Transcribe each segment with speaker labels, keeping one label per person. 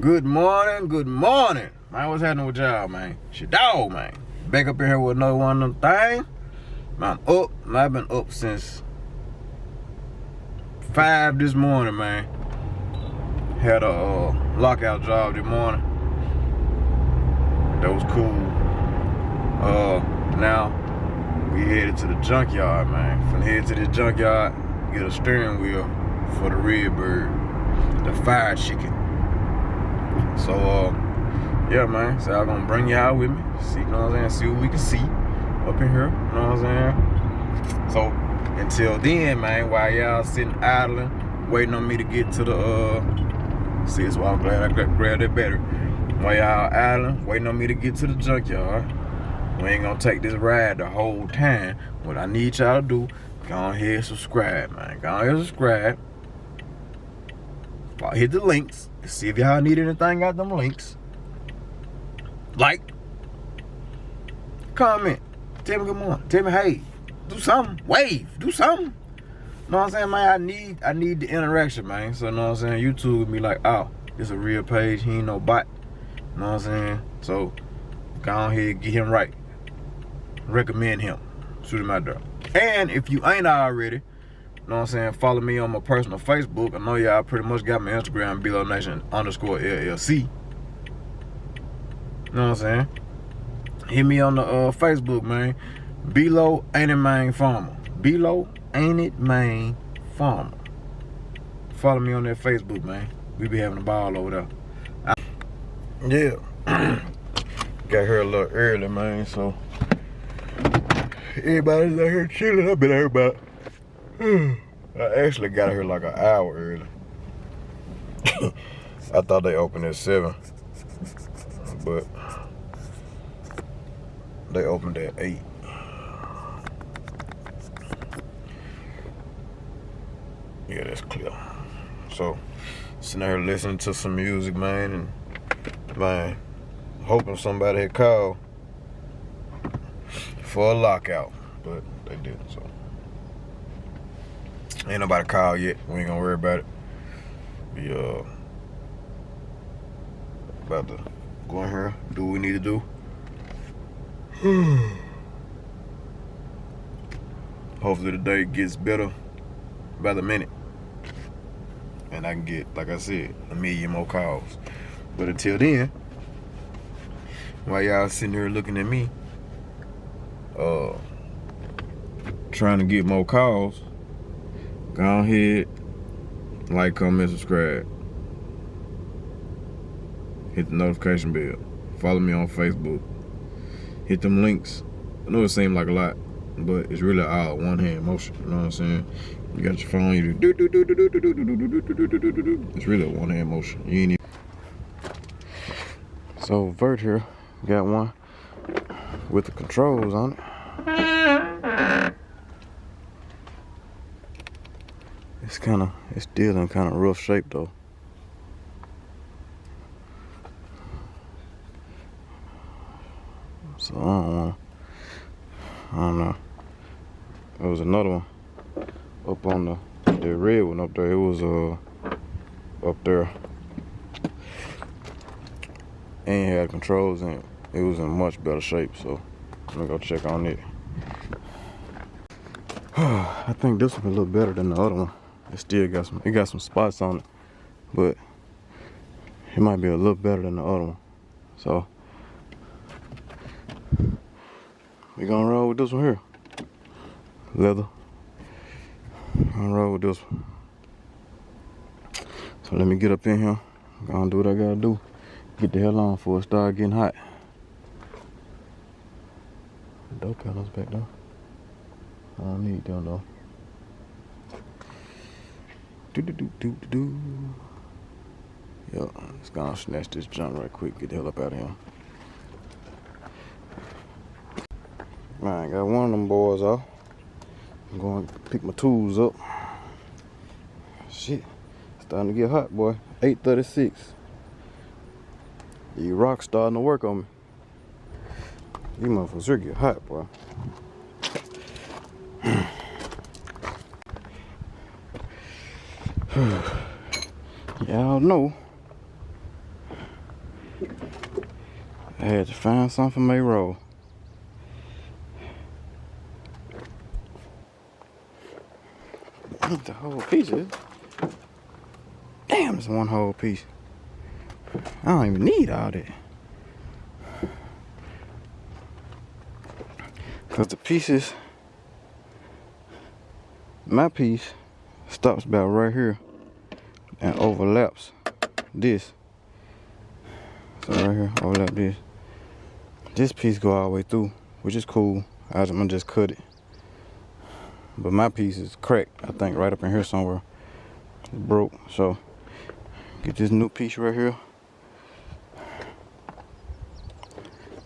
Speaker 1: Good morning, good morning. Man, what's happening with y'all, man? It's your dog, man. Back up in here with another one of them things. Man, I'm up. I've been up since 5 this morning, man. Had a lockout job this morning. That was cool. Now we headed to the junkyard, man. Finna head to this junkyard, get a steering wheel for the Redbird, the fire chicken. So yeah, man, so I'm gonna bring y'all with me, see, you know what I'm saying, see what we can see up in here, you know what I'm saying. So until then, man, while y'all sitting idling, waiting on me to get to the see, that's why I'm glad I grabbed that battery. While y'all idling, waiting on me to get to the junkyard, we ain't gonna take this ride the whole time. What I need y'all to do, go ahead and subscribe, man. Go ahead and subscribe. Hit the links. See if y'all need anything, got them links. Like, comment, tell me good morning, tell me hey, do something, wave, do something. You know what I'm saying, man? I need the interaction, man. So you know what I'm saying, YouTube would be like, oh, it's a real page, he ain't no bot. You know what I'm saying? So go ahead, get him right. Recommend him. Shoot him out there. And if you ain't already, you know what I'm saying, follow me on my personal Facebook. I know y'all pretty much got my Instagram, BeeloNation_LLC. You know what I'm saying? Hit me on the Facebook, man. Beelo Ain't It Main Farmer. Beelo Ain't It Main Farmer. Follow me on that Facebook, man. We be having a ball over there. Yeah. Got here a little early, man, so everybody's out here chilling. I've been out here about I actually got here like an hour early. I thought they opened at 7, but they opened at 8. Yeah, that's clear. So, sitting here listening to some music, man, and man, hoping somebody had called for a lockout, but they didn't, so. Ain't nobody called yet. We ain't gonna worry about it. We about to go in here, do what we need to do. Hopefully the day gets better by the minute, and I can get, like I said, 1 million more calls. But until then, while y'all sitting here looking at me, trying to get more calls, go ahead, like, comment, subscribe. Hit the notification bell. Follow me on Facebook. Hit them links. I know it seems like a lot, but it's really all one-hand motion. You know what I'm saying? You got your phone, you do. It's really a one-hand motion. You ain't even. So Vert here got one with the controls on it. It's still in kind of rough shape though. So I don't know. There was another one up on the red one up there. It was up there. And it had controls and it was in much better shape, so I'm gonna go check on it. I think this one a little better than the other one. It still got some spots on it, but it might be a little better than the other one. So we gonna roll with this one here. Leather. Gonna roll with this one. So let me get up in here. Gonna do what I gotta do. Get the hell on before it start getting hot. Door panels back there. I don't need them though. Yo, let's go and snatch this junk right quick. Get the hell up out of here. Man, I got one of them boys off. I'm going to pick my tools up. Shit, it's starting to get hot, boy. 8:36. These rocks starting to work on me. These motherfuckers really get hot, boy. Y'all know I had to find something for MayRose. The whole piece is. Damn, it's one whole piece. I don't even need all that. Cause the pieces, my piece stops about right here and overlaps this. So right here, overlap this. This piece go all the way through, which is cool. I'm gonna just cut it. But my piece is cracked, I think, right up in here somewhere. It broke, so get this new piece right here.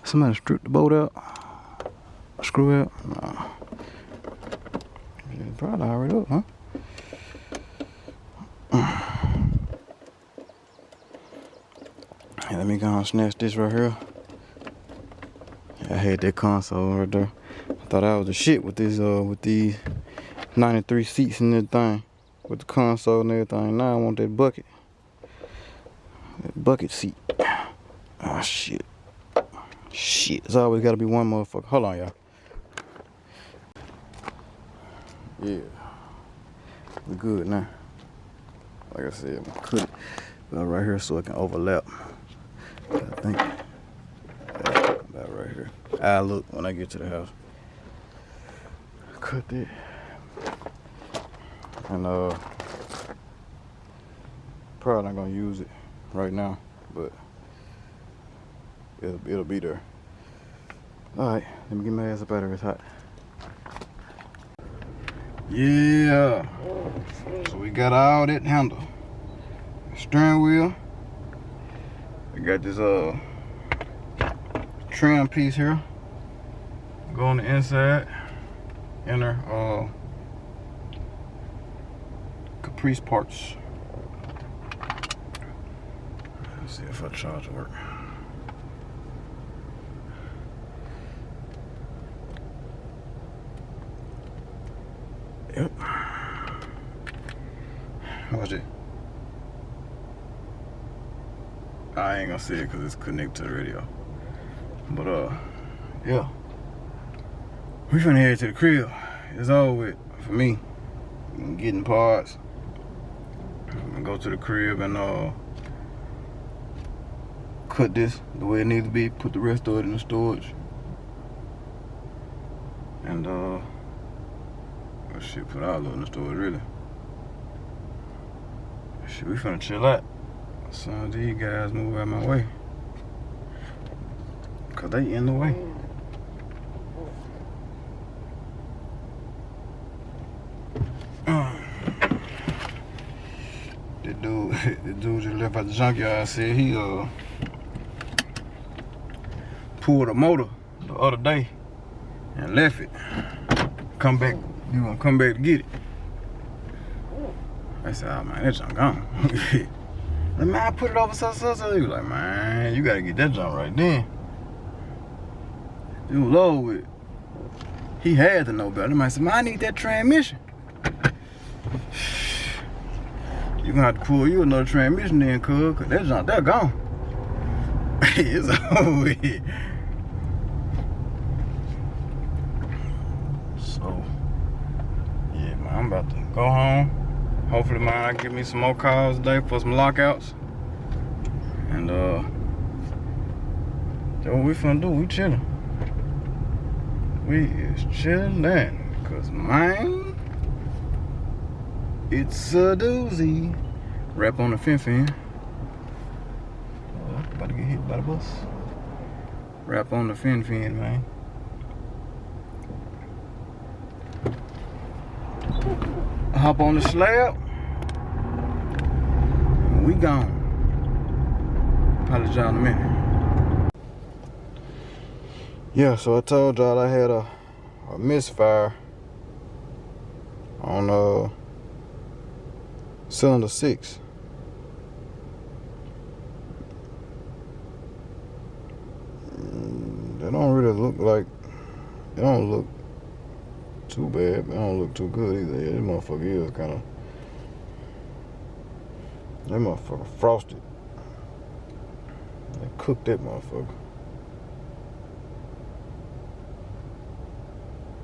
Speaker 1: Somebody stripped the bolt out. Screw out? Nah. It's probably already up, huh? Hey, let me go and snatch this right here. I had that console right there. I thought I was the shit with this with these 93 seats and everything. With the console and everything. Now I want that bucket. That bucket seat. Ah, shit. Shit. There's always gotta be one motherfucker. Hold on, y'all. Yeah. We're good now. Like I said, I'm gonna cut it right here so it can overlap. I think about right here. I'll look when I get to the house. Cut that. And probably not gonna use it right now, but it'll be there. Alright, let me get my ass up out of here, it's hot. Yeah. So we got all that handle. Steering wheel. We got this trim piece here. Go on the inside. Inner caprice parts. Let's see if our charger work. Yep. Watch it. I ain't gonna see it because it's connected to the radio. But yeah. We finna head to the crib. It's over with for me. I'm getting parts. I'm gonna go to the crib and cut this the way it needs to be. Put the rest of it in the storage. And well, shit, put all of it in the storage really. Shit, we finna chill out. Some of these guys move out my way. Cause they in the way. The dude just left at the junkyard. Said he pulled a motor the other day and left it. Come back, you gonna come back to get it? I said, oh man, that junk gone. Like, man, I put it over so. He was like, man, you gotta get that junk right then. It was over with. He had to know better. The man said, man, I need that transmission. You gonna have to pull you another transmission then, cuz that junk, that gone. It's over with. So, yeah, man, I'm about to go home. Hopefully, man, I give me some more calls today for some lockouts. And that's what we finna do. We chillin'. We is chillin', cause man, it's a doozy. Wrap on the fin. About to get hit by the bus. Wrap on the fin, man. Hop on the slab. We gone. Holla at y'all in a minute. Yeah, so I told y'all I had a misfire on cylinder 6. They don't really look like, they don't look too bad, but they don't look too good either. Yeah, this motherfucker is kind of, that motherfucker frosted. They cooked that motherfucker.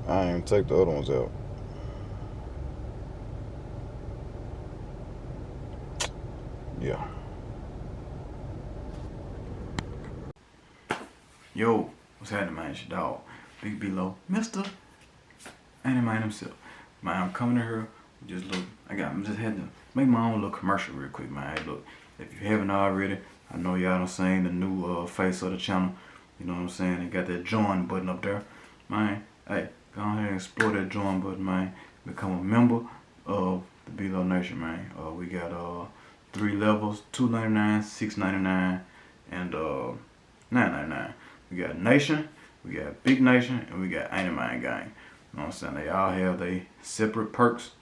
Speaker 1: I ain't even take the other ones out. Yeah. Yo, what's happening, man? It's your dog, Big Below, Mr. Man himself. Man, I'm coming to here. Just look, I just had to make my own little commercial real quick, man. Hey, look, if you haven't already, I know y'all done seen the new face of the channel. You know what I'm saying? They got that join button up there, man. Hey, go ahead and explore that join button, man. Become a member of the BeeloNation, man. We got 3 levels: $2.99, $6.99, and $9.99. We got Nation, we got Big Nation, and we got Ain't Gang. You know what I'm saying? They all have their separate perks,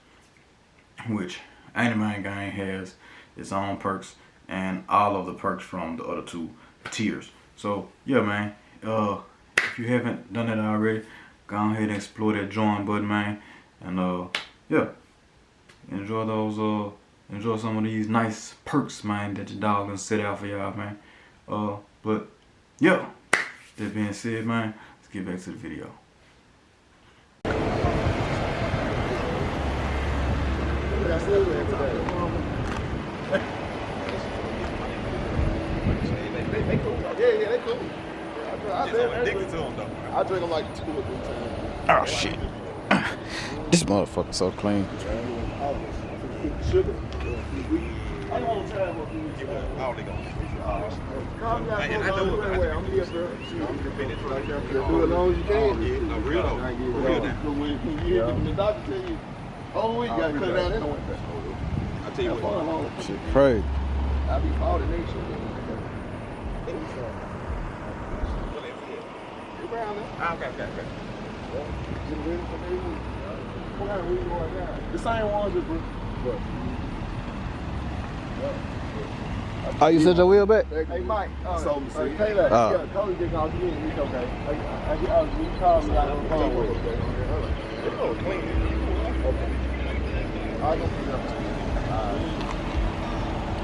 Speaker 1: which Ain't Gang has its own perks, and all of the perks from the other 2 tiers. So yeah, man. If you haven't done that already, go ahead and explore that join button, man. And yeah, enjoy those. Enjoy some of these nice perks, man, that your dog gonna set out for y'all, man. But yeah, that being said, man, let's get back to the video.
Speaker 2: They cool. Yeah, they cool. I drink them like 2 or 3 times.
Speaker 1: Oh shit. This motherfucker so clean.
Speaker 2: Sugar. I don't want to try what you do.
Speaker 3: All they gonna
Speaker 2: Calm down. I'm here, bro. Do as long as you can.
Speaker 3: No, real though. Real now.
Speaker 2: When the doctor tell you, oh, we got to cut it out anyway.
Speaker 3: I tell you what.
Speaker 1: Shit crazy.
Speaker 2: I be faulting that shit.
Speaker 3: Okay.
Speaker 2: What kind of weed you want now? The same ones, bro.
Speaker 1: Oh, you set your wheel back?
Speaker 2: Hey, Mike.
Speaker 3: So,
Speaker 2: Taylor. Yeah, Cody didn't call you in. It's okay. You called me out on the phone.
Speaker 3: It's all clean.
Speaker 2: Okay. I'll go pick it up.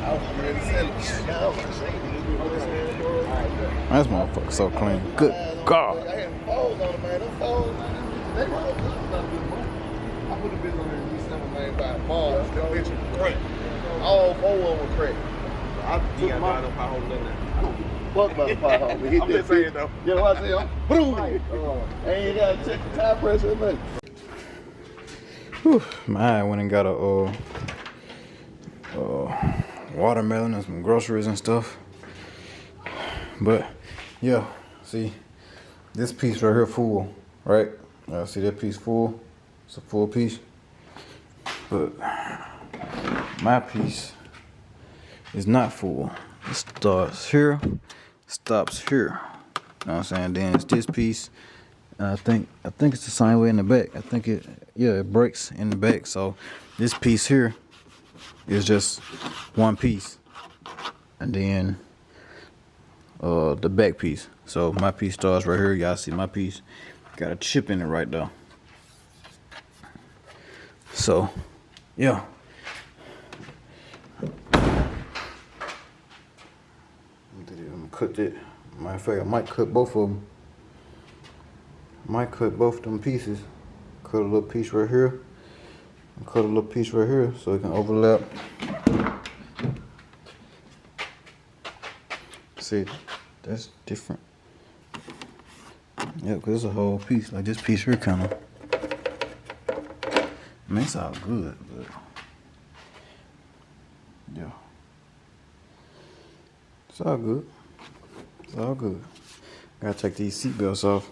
Speaker 2: I was ready to sell it.
Speaker 1: This motherfucker so clean. Good God.
Speaker 2: I had fold on it, man. Them folds, man. They were not good money. I put a bitch on there in December, man, by Mars. That bitch was cracked. All 4 of them were cracked. I took my pothole in there. Fuck about the pothole. But hit
Speaker 3: I'm
Speaker 2: that
Speaker 3: just saying
Speaker 2: bitch.
Speaker 3: though.
Speaker 2: You know what I say? Boom! And you gotta check the tire pressure and nothing.
Speaker 1: Whew. I went and got a watermelon and some groceries and stuff. But yeah, see, this piece right here full, right? See that piece full? It's a full piece. But my piece is not full. It starts here, stops here. You know what I'm saying? Then it's this piece. I think it's the same way in the back. I think it breaks in the back. So this piece here is just one piece, and then the back piece. So my piece starts right here. Y'all see my piece got a chip in it right there. So yeah. I'm gonna cut that. Matter of fact, I might cut both of them. Might cut both of them pieces. Cut a little piece right here. And cut a little piece right here so it can overlap. See, that's different. Yeah, because it's a whole piece. Like this piece here kind of. I mean, it's all good, but yeah. It's all good. It's all good. Gotta take these seat belts off.